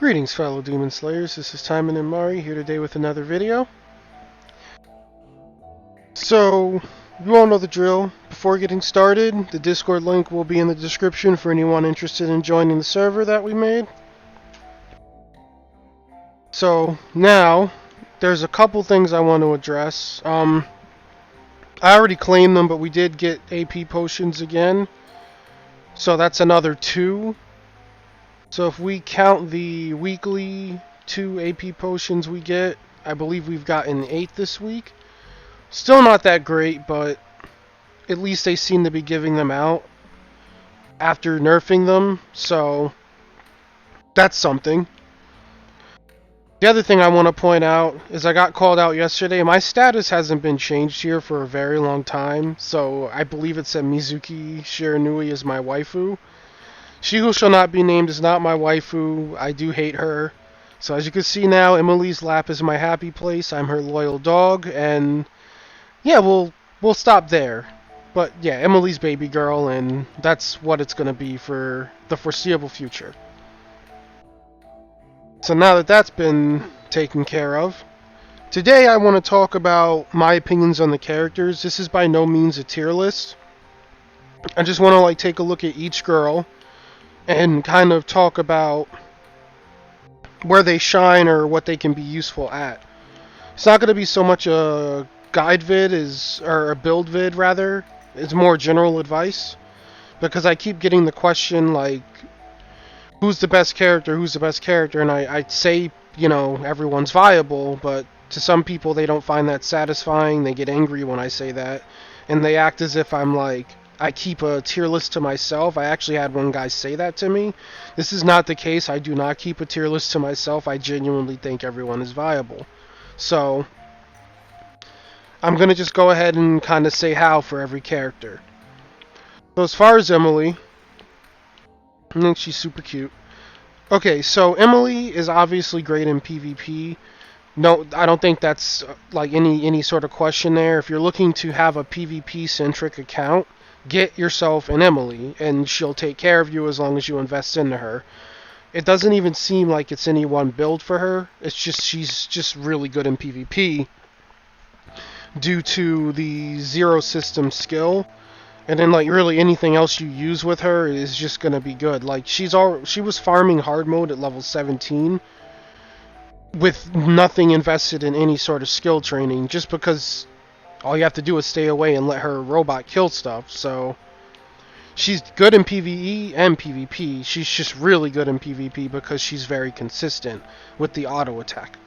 Greetings, fellow Demon Slayers. This is Taimanin and Mari here today with another video. So, you all know the drill. Before getting started, the Discord link will be in the description for anyone interested in joining the server that we made. So, now, there's a couple things I want to address. I already claimed them, but we did get AP potions again. So that's another 2. So if we count the weekly 2 AP potions we get, I believe we've gotten 8 this week. Still not that great, but at least they seem to be giving them out after nerfing them, so that's something. The other thing I want to point out is I got called out yesterday. My status hasn't been changed here for a very long time, so I believe it said Mizuki Shiranui is my waifu. She who shall not be named is not my waifu. I do hate her. So as you can see now, Emily's lap is my happy place. I'm her loyal dog, and yeah, we'll stop there. But yeah, Emily's baby girl, and that's what it's gonna be for the foreseeable future. So now that that's been taken care of, today I want to talk about my opinions on the characters. This is by no means a tier list. I just want to take a look at each girl and kind of talk about where they shine or what they can be useful at. It's not going to be so much a guide vid or a build vid rather. It's more general advice, because I keep getting the question who's the best character, and I'd say, everyone's viable, but to some people they don't find that satisfying. They get angry when I say that, and they act as if I'm I keep a tier list to myself. I actually had one guy say that to me. This is not the case. I do not keep a tier list to myself. I genuinely think everyone is viable. So, I'm going to just go ahead and kind of say how for every character. So as far as Emily, I think she's super cute. Okay, so Emily is obviously great in PvP. No, I don't think that's any sort of question there. If you're looking to have a PvP-centric account, get yourself an Emily, and she'll take care of you as long as you invest into her. It doesn't even seem like it's any one build for her. It's just she's just really good in PvP due to the zero system skill. And then really anything else you use with her is just gonna be good. She was farming hard mode at level 17 with nothing invested in any sort of skill training, just because all you have to do is stay away and let her robot kill stuff. So she's good in PvE and PvP. She's just really good in PvP because she's very consistent with the auto attack.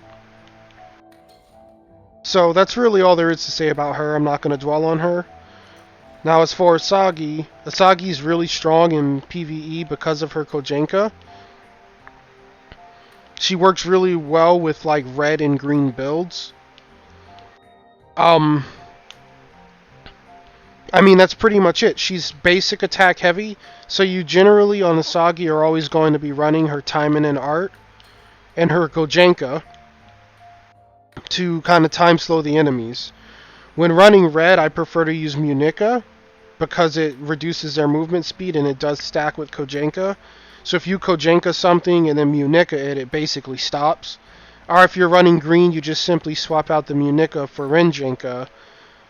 So that's really all there is to say about her. I'm not going to dwell on her. Now as for Asagi, Asagi's really strong in PvE because of her Kojenka. She works really well with red and green builds. I mean, that's pretty much it. She's basic attack heavy, so you generally on Asagi are always going to be running her Taimanin art and her Kojenka to kind of time slow the enemies. When running red, I prefer to use Munika because it reduces their movement speed and it does stack with Kojenka. So if you Kojenka something and then Munika it basically stops. Or if you're running green, you just simply swap out the Munika for Renjenka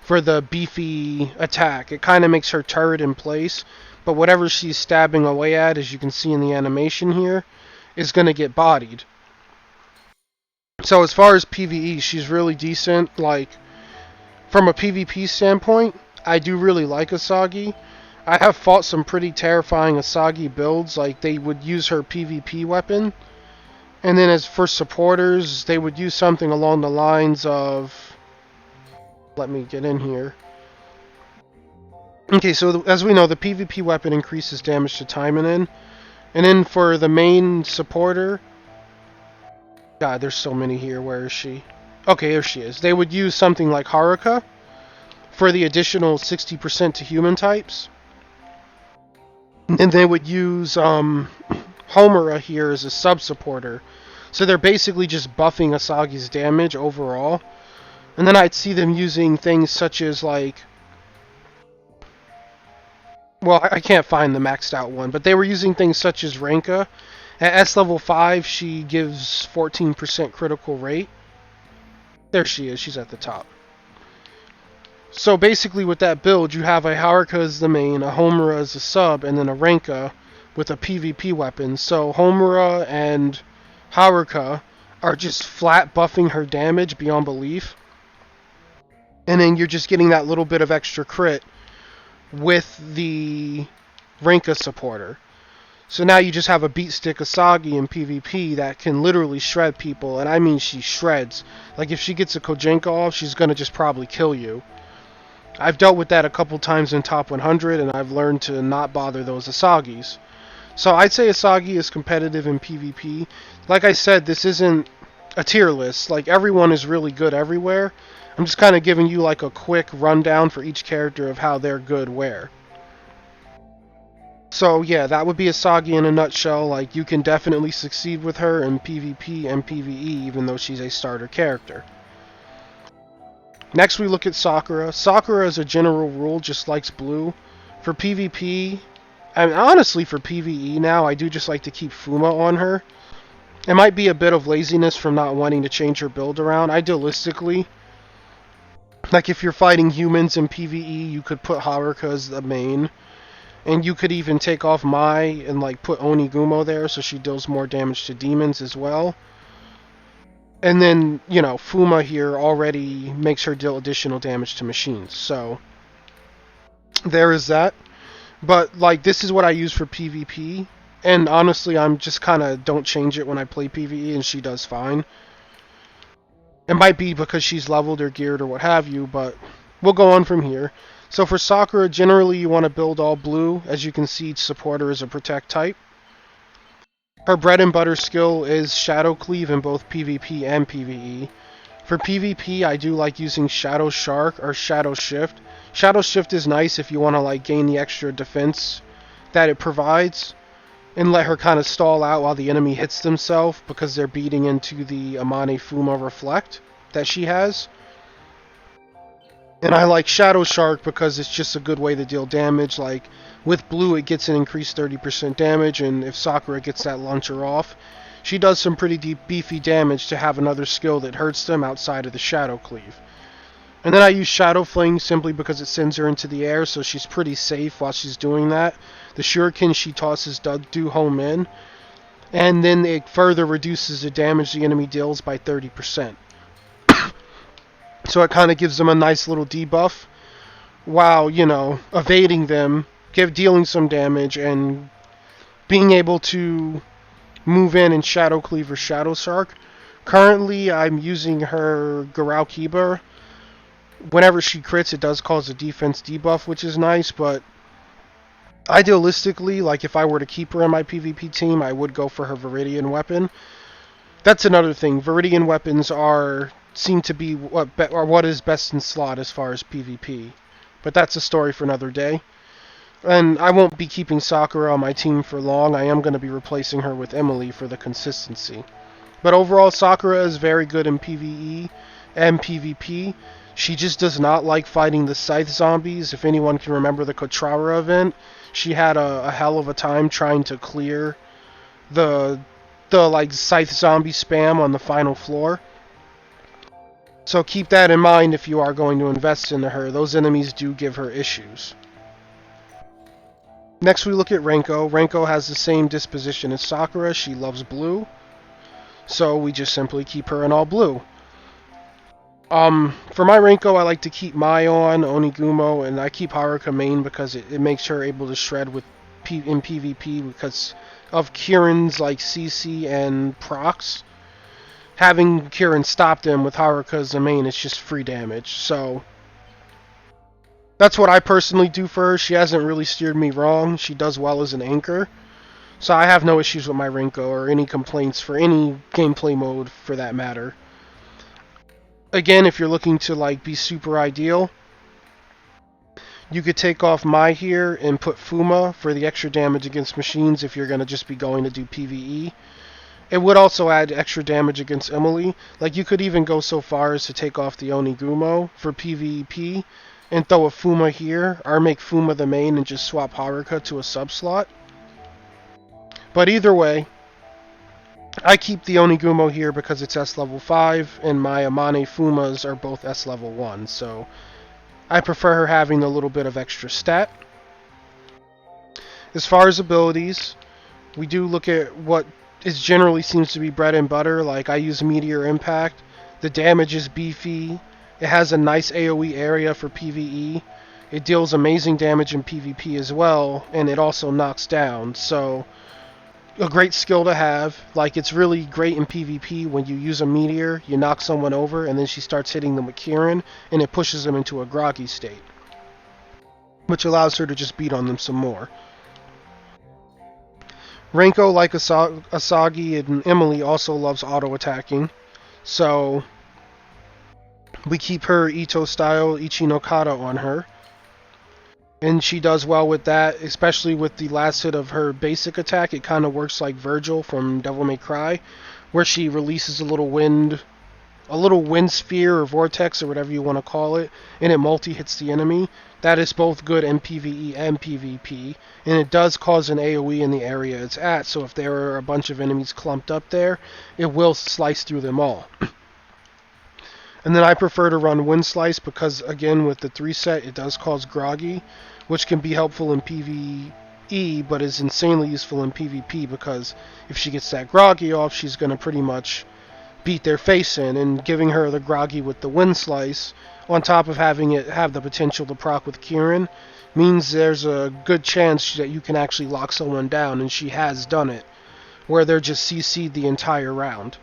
for the beefy attack. It kind of makes her turret in place, but whatever she's stabbing away at, as you can see in the animation here, is going to get bodied. So as far as PvE, she's really decent. From a PvP standpoint, I do really like Asagi. I have fought some pretty terrifying Asagi builds, they would use her PvP weapon, and then as for supporters, they would use something along the lines of... Let me get in here. Okay, so as we know, the PvP weapon increases damage to Taimanin. And then for the main supporter... God, there's so many here. Where is she? Okay, here she is. They would use something like Haruka for the additional 60% to human types. And they would use Homura here as a sub-supporter. So they're basically just buffing Asagi's damage overall. And then I'd see them using things such as well, I can't find the maxed out one, but they were using things such as Renko At S level 5, she gives 14% critical rate. There she is, she's at the top. So basically with that build, you have a Haruka as the main, a Homura as a sub, and then a Renko with a PvP weapon. So Homura and Haruka are just flat buffing her damage beyond belief. And then you're just getting that little bit of extra crit with the Renko supporter. So now you just have a beat stick Asagi in PvP that can literally shred people, and I mean she shreds. Like if she gets a Kojenka off, she's gonna just probably kill you. I've dealt with that a couple times in top 100, and I've learned to not bother those Asagis. So I'd say Asagi is competitive in PvP. Like I said, this isn't a tier list. Like everyone is really good everywhere. I'm just kind of giving you like a quick rundown for each character of how they're good where. So yeah, that would be Asagi in a nutshell. Like you can definitely succeed with her in PvP and PvE, even though she's a starter character. Next we look at Sakura. Sakura as a general rule just likes blue. For PvP, and honestly for PvE now, I do just like to keep Fuma on her. It might be a bit of laziness from not wanting to change her build around. Idealistically, like if you're fighting humans in PvE, you could put Haruka as the main. And you could even take off Mai and like put Onigumo there so she deals more damage to demons as well. And then, you know, Fuma here already makes her deal additional damage to machines. So there is that. But like this is what I use for PvP. And honestly, I'm just kind of don't change it when I play PvE and she does fine. It might be because she's leveled or geared or what have you, but we'll go on from here. So for Sakura, generally you want to build all blue. As you can see, each supporter is a protect type. Her bread and butter skill is Shadow Cleave in both PvP and PvE. For PvP, I do like using Shadow Shark or Shadow Shift. Shadow Shift is nice if you want to like gain the extra defense that it provides and let her kind of stall out while the enemy hits themselves because they're beating into the Amane Fuma Reflect that she has. And I like Shadow Shark because it's just a good way to deal damage. Like, with blue it gets an increased 30% damage, and if Sakura gets that launcher off, she does some pretty deep, beefy damage to have another skill that hurts them outside of the Shadow Cleave. And then I use Shadow Fling simply because it sends her into the air, so she's pretty safe while she's doing that. The shuriken she tosses do home in, and then it further reduces the damage the enemy deals by 30%. So it kind of gives them a nice little debuff while, you know, evading them, dealing some damage, and being able to move in and Shadow Cleave or Shadow Shark. Currently, I'm using her Garou Kiba. Whenever she crits, it does cause a defense debuff, which is nice, but idealistically, like if I were to keep her in my PvP team, I would go for her Viridian weapon. That's another thing. Viridian weapons seem to be what is best in slot as far as PvP. But that's a story for another day. And I won't be keeping Sakura on my team for long. I am going to be replacing her with Emily for the consistency. But overall, Sakura is very good in PvE and PvP. She just does not like fighting the Scythe zombies. If anyone can remember the Kotrara event, she had a hell of a time trying to clear the like Scythe zombie spam on the final floor. So keep that in mind if you are going to invest into her. Those enemies do give her issues. Next we look at Renko. Renko has the same disposition as Sakura. She loves blue. So we just simply keep her in all blue. For my Renko, I like to keep Mai on, Onigumo, and I keep Haruka main because it makes her able to shred in PvP because of Kieran's like CC and procs. Having Kieran stop them with Haruka as the main, it's just free damage. So that's what I personally do for her. She hasn't really steered me wrong. She does well as an anchor. So I have no issues with my Renko or any complaints for any gameplay mode for that matter. Again, if you're looking to like be super ideal, you could take off Mai here and put Fuma for the extra damage against machines if you're going to just be going to do PvE. It would also add extra damage against Emily. Like you could even go so far as to take off the Onigumo for PvP and throw a Fuma here, or make Fuma the main and just swap Haruka to a sub slot. But either way, I keep the Onigumo here because it's S level 5, and my Amane Fumas are both S level 1, so I prefer her having a little bit of extra stat. As far as abilities, we do look at what is generally seems to be bread and butter. Like, I use Meteor Impact. The damage is beefy. It has a nice AoE area for PvE. It deals amazing damage in PvP as well, and it also knocks down. So, a great skill to have. Like, it's really great in PvP when you use a meteor, you knock someone over, and then she starts hitting them with Kieran, and it pushes them into a groggy state, which allows her to just beat on them some more. Renko, like Asagi and Emily, also loves auto-attacking, so we keep her Ito-style Ichi no Kata on her. And she does well with that, especially with the last hit of her basic attack. It kind of works like Virgil from Devil May Cry, where she releases a little wind sphere or vortex or whatever you want to call it, and it multi-hits the enemy. That is both good in PvE and PvP, and it does cause an AoE in the area it's at, so if there are a bunch of enemies clumped up there, it will slice through them all. And then I prefer to run Wind Slice because, again, with the 3 set, it does cause groggy, which can be helpful in PvE, but is insanely useful in PvP because if she gets that groggy off, she's going to pretty much beat their face in, and giving her the groggy with the Wind Slice, on top of having it have the potential to proc with Kieran, means there's a good chance that you can actually lock someone down, and she has done it, where they're just CC'd the entire round.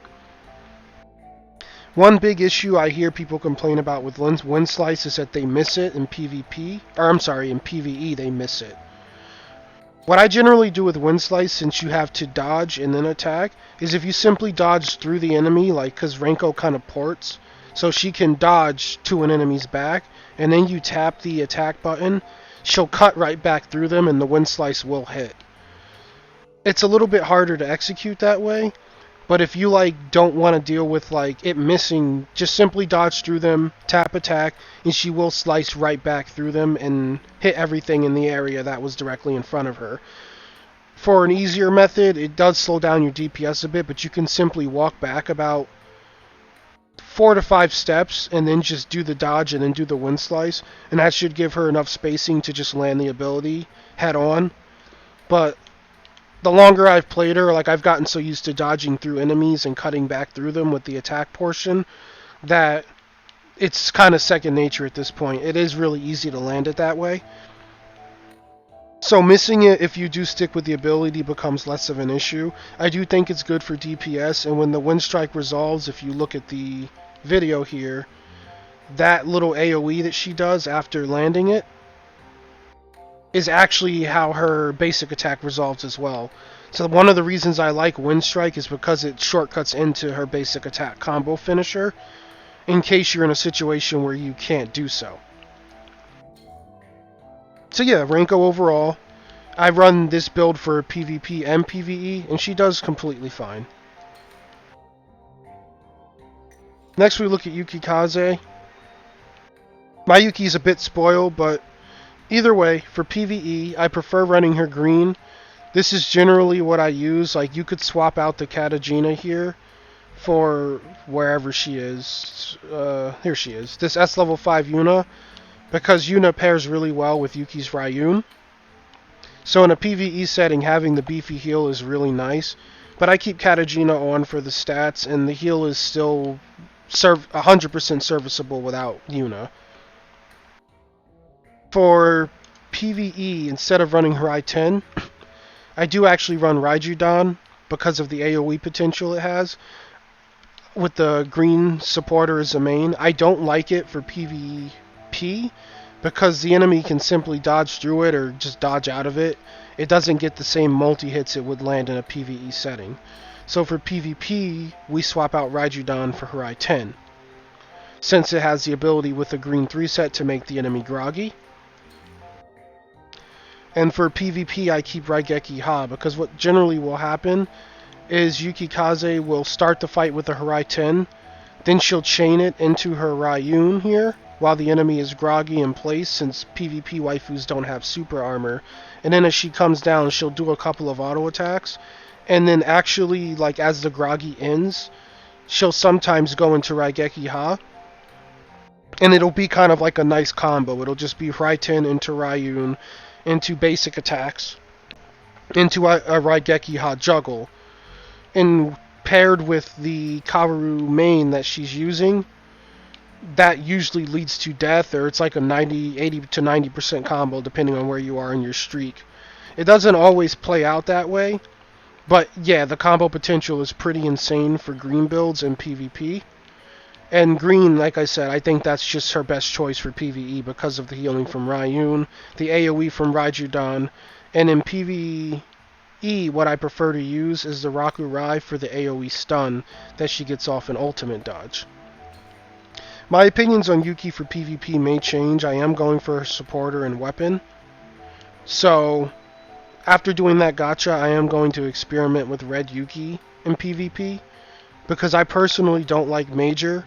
One big issue I hear people complain about with Wind Slice is that they miss it in PvP, or I'm sorry, in PvE they miss it. What I generally do with Wind Slice, since you have to dodge and then attack, is if you simply dodge through the enemy, like, because Renko kind of ports, so she can dodge to an enemy's back, and then you tap the attack button, she'll cut right back through them and the Wind Slice will hit. It's a little bit harder to execute that way, but if you don't want to deal with it missing, just simply dodge through them, tap attack, and she will slice right back through them and hit everything in the area that was directly in front of her. For an easier method, it does slow down your DPS a bit, but you can simply walk back about 4 to 5 steps and then just do the dodge and then do the Wind Slice, and that should give her enough spacing to just land the ability head on. But the longer I've played her, I've gotten so used to dodging through enemies and cutting back through them with the attack portion that it's kind of second nature at this point. It is really easy to land it that way. So missing it, if you do stick with the ability, becomes less of an issue. I do think it's good for DPS, and when the Wind Strike resolves, if you look at the video here, that little AoE that she does after landing it is actually how her basic attack resolves as well. So one of the reasons I like Wind Strike is because it shortcuts into her basic attack combo finisher, in case you're in a situation where you can't do so. So yeah, Renko overall, I run this build for PvP and PvE, and she does completely fine. Next we look at Yuki Kaze. My Yuki's a bit spoiled, but either way, for PvE, I prefer running her green. This is generally what I use. You could swap out the Katagina here for wherever she is. Here she is. This S level 5 Yuna, because Yuna pairs really well with Yuki's Ryun. So in a PvE setting, having the beefy heal is really nice. But I keep Katagina on for the stats, and the heal is still 100% serviceable without Yuna. For PvE, instead of running her I-10, I do actually run Raijudan because of the AoE potential it has, with the green supporter as a main. I don't like it for PvP because the enemy can simply dodge through it or just dodge out of it. It doesn't get the same multi-hits it would land in a PvE setting. So for PvP, we swap out Raijudan for her I-10, since it has the ability with the green 3 set to make the enemy groggy. And for PvP, I keep Raigeki Ha, because what generally will happen is Yuki Kaze will start the fight with the Harai 10, then she'll chain it into her Ryun here, while the enemy is groggy in place, since PvP waifus don't have super armor. And then as she comes down, she'll do a couple of auto attacks, And then actually, like, as the Groggy ends, she'll sometimes go into Raigeki Ha, and it'll be kind of like a nice combo. It'll just be Raiten into Ryun, into basic attacks, into a Raigeki Ha juggle, and paired with the Kaworu main that she's using, that usually leads to death, or it's like a 80 to 90% combo depending on where you are in your streak. It doesn't always play out that way, but yeah, the combo potential is pretty insane for green builds in PvP. And green, like I said, I think that's just her best choice for PvE because of the healing from Ryun, the AoE from Raijudan, and in PvE, what I prefer to use is the Rakurai for the AoE stun that she gets off an ultimate dodge. My opinions on Yuki for PvP may change. I am going for her supporter and weapon. So, after doing that gacha, I am going to experiment with Red Yuki in PvP, because I personally don't like Major.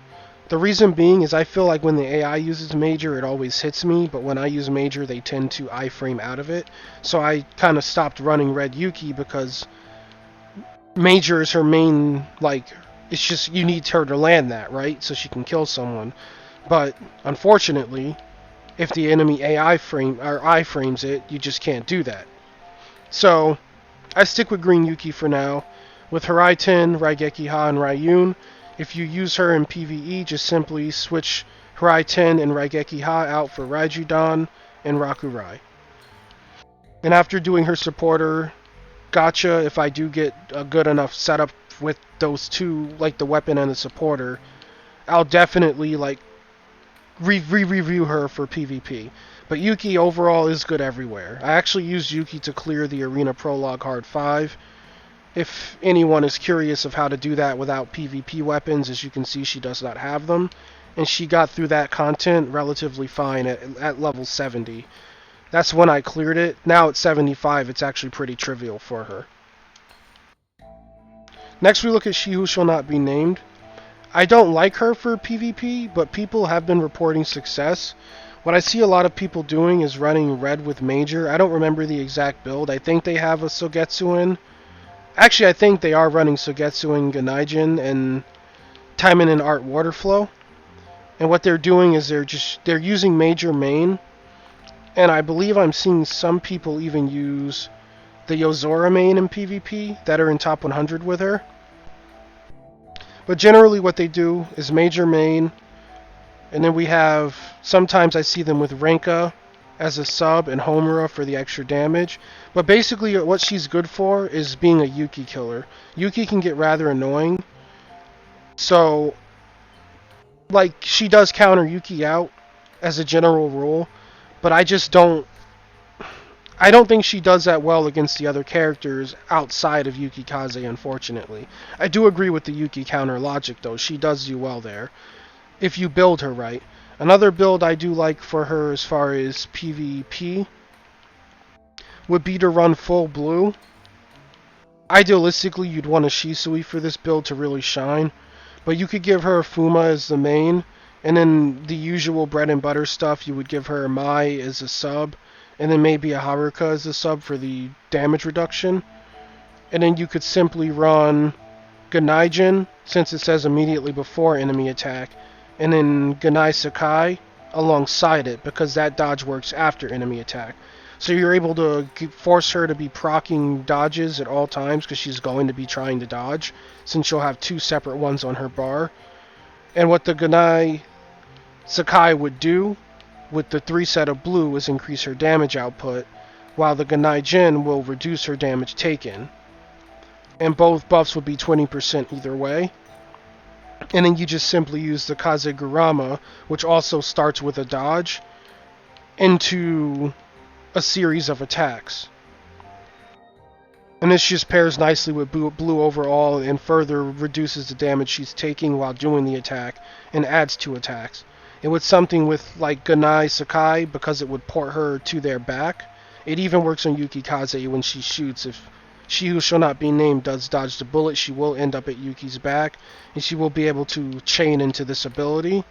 The reason being is I feel like when the AI uses Major, it always hits me, but when I use Major, they tend to iframe out of it. So I kind of stopped running Red Yuki because Major is her main, like, it's just you need her to land that, right? So she can kill someone. But unfortunately, if the enemy AI frame or iframes it, you just can't do that. So I stick with Green Yuki for now. With Haraiten, Raigeki Ha, and Ryun, if you use her in PvE, just simply switch Haraiten and Raigeki Ha out for Raijudan and Rakurai. And after doing her supporter gacha, if I do get a good enough setup with those two, like the weapon and the supporter, I'll definitely like review her for PvP. But Yuki overall is good everywhere. I actually used Yuki to clear the Arena Prologue Hard 5. If anyone is curious of how to do that without PvP weapons, as you can see, she does not have them. And she got through that content relatively fine at level 70. That's when I cleared it. Now at 75, it's actually pretty trivial for her. Next we look at She Who Shall Not Be Named. I don't like her for PvP, but people have been reporting success. What I see a lot of people doing is running red with Major. I don't remember the exact build. I think they have a Sogetsu in. Actually, I think they are running Sogetsu in Ganaijin and Taimanin Art Waterflow. And what they're doing is they're using Major main. And I believe I'm seeing some people even use the Yozora main in PvP that are in top 100 with her. But generally what they do is Major main, and then we have, sometimes I see them with Renko as a sub and Homura for the extra damage. But basically what she's good for is being a Yuki killer. Yuki can get rather annoying. So, like, she does counter Yuki out as a general rule, but I don't think she does that well against the other characters outside of Yuki Kaze, unfortunately. I do agree with the Yuki counter logic, though. She does do well there, if you build her right. Another build I do like for her as far as PvP would be to run full blue. Idealistically, you'd want a Shisui for this build to really shine, but you could give her Fuma as the main, and then the usual bread and butter stuff, you would give her Mai as a sub, and then maybe a Haruka as a sub for the damage reduction. And then you could simply run Ganaijin, since it says immediately before enemy attack, and then Ganai Sakai alongside it, because that dodge works after enemy attack. So you're able to force her to be proccing dodges at all times, because she's going to be trying to dodge, since she'll have two separate ones on her bar. And what the Ganai Sakai would do with the 3 set of blue is increase her damage output, while the Ganai Jin will reduce her damage taken. And both buffs would be 20% either way. And then you just simply use the Kazegurama, which also starts with a dodge, into a series of attacks. And this just pairs nicely with blue overall and further reduces the damage she's taking while doing the attack and adds 2 attacks. And with something with like Ganai Sakai, because it would port her to their back, it even works on Yuki Kaze when she shoots. If She Who Shall Not Be Named does dodge the bullet, she will end up at Yuki's back, and she will be able to chain into this ability.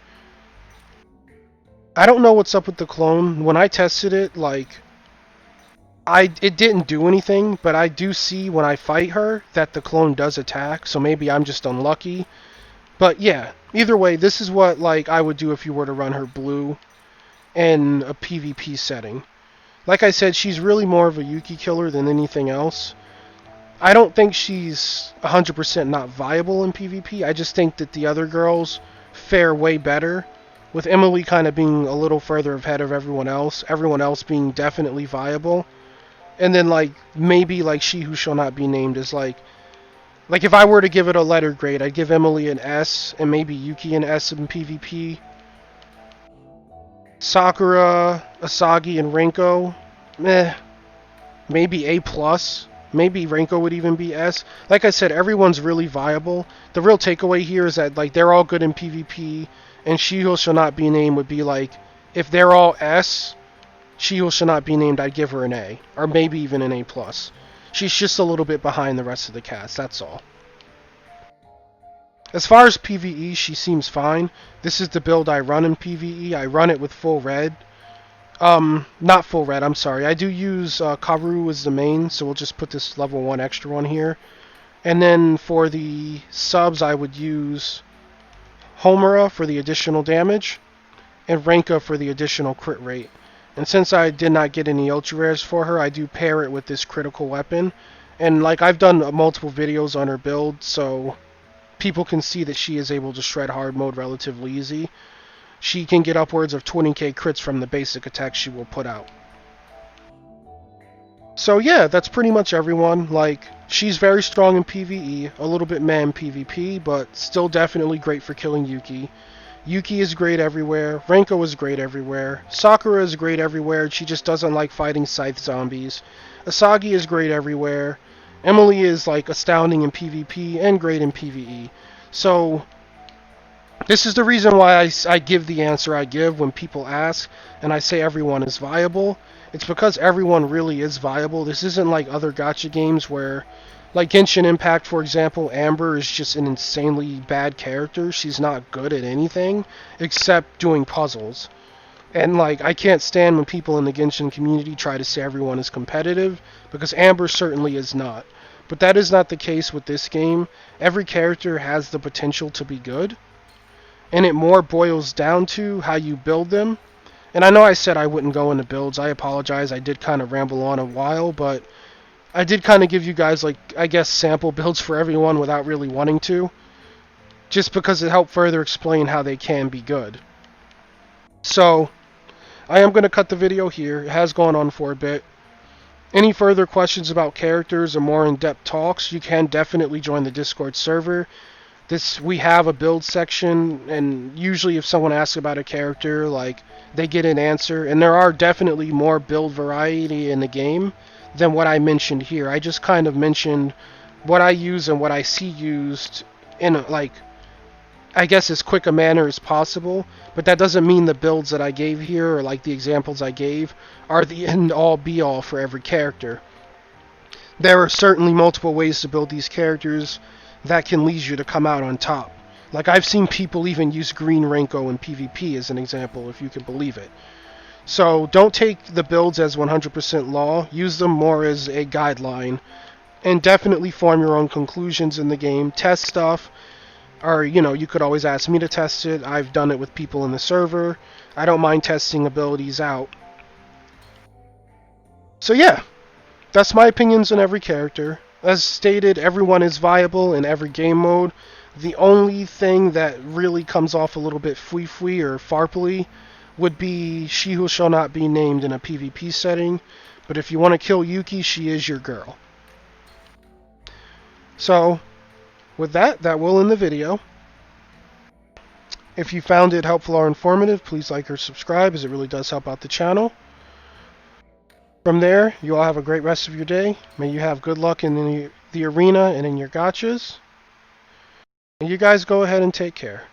I don't know what's up with the clone. When I tested it, like, It didn't do anything, but I do see when I fight her that the clone does attack, so maybe I'm just unlucky. But yeah, either way, this is what like I would do if you were to run her blue in a PvP setting. Like I said, she's really more of a Yuki killer than anything else. I don't think she's 100% not viable in PvP. I just think that the other girls fare way better, with Emily kind of being a little further ahead of everyone else being definitely viable. And then like maybe like She Who Shall Not Be Named is like if I were to give it a letter grade, I'd give Emily an S and maybe Yuki an S in PvP. Sakura, Asagi, and Renko, meh, maybe A plus. Maybe Renko would even be S. Like I said, everyone's really viable. The real takeaway here is that like they're all good in PvP, and She Who Shall Not Be Named would be like, if they're all S, She Who Shall Not Be Named, I'd give her an A, or maybe even an A plus. She's just a little bit behind the rest of the cast. That's all. As far as PvE, she seems fine. This is the build I run in PvE. I run it with full red. Not full red, I'm sorry. I do use Karu as the main, so we'll just put this level 1 extra one here. And then for the subs, I would use Homura for the additional damage, and Renka for the additional crit rate. And since I did not get any ultra rares for her, I do pair it with this critical weapon. And like I've done multiple videos on her build, so people can see that she is able to shred hard mode relatively easy. She can get upwards of 20k crits from the basic attacks she will put out. So yeah, that's pretty much everyone. Like, she's very strong in PvE, a little bit meh in PvP, but still definitely great for killing Yuki. Yuki is great everywhere, Renko is great everywhere, Sakura is great everywhere, she just doesn't like fighting scythe zombies. Asagi is great everywhere, Emily is like astounding in PvP and great in PvE. So this is the reason why I give the answer I give when people ask, and I say everyone is viable. It's because everyone really is viable. This isn't like other gacha games where, like Genshin Impact, for example, Amber is just an insanely bad character. She's not good at anything except doing puzzles. And like, I can't stand when people in the Genshin community try to say everyone is competitive, because Amber certainly is not. But that is not the case with this game. Every character has the potential to be good, and it more boils down to how you build them. And I know I said I wouldn't go into builds. I apologize. I did kind of ramble on a while, but I did kind of give you guys, like, I guess, sample builds for everyone without really wanting to, just because it helped further explain how they can be good. So, I am going to cut the video here. It has gone on for a bit. Any further questions about characters or more in-depth talks, you can definitely join the Discord server. We have a build section, and usually if someone asks about a character, like, they get an answer, and there are definitely more build variety in the game than what I mentioned here. I just kind of mentioned what I use and what I see used in, like, I guess as quick a manner as possible, but that doesn't mean the builds that I gave here, or like the examples I gave, are the end-all be-all for every character. There are certainly multiple ways to build these characters that can lead you to come out on top. Like, I've seen people even use Green Renko in PvP as an example, if you can believe it. So don't take the builds as 100% law, use them more as a guideline, and definitely form your own conclusions in the game. Test stuff, or, you know, you could always ask me to test it. I've done it with people in the server. I don't mind testing abilities out. So yeah, that's my opinions on every character. As stated, everyone is viable in every game mode. The only thing that really comes off a little bit fui-fui or farply would be She Who Shall Not Be Named in a PvP setting. But if you want to kill Yuki, she is your girl. So, with that will end the video. If you found it helpful or informative, please like or subscribe, as it really does help out the channel. From there, you all have a great rest of your day. May you have good luck in the arena and in your gachas. And you guys go ahead and take care.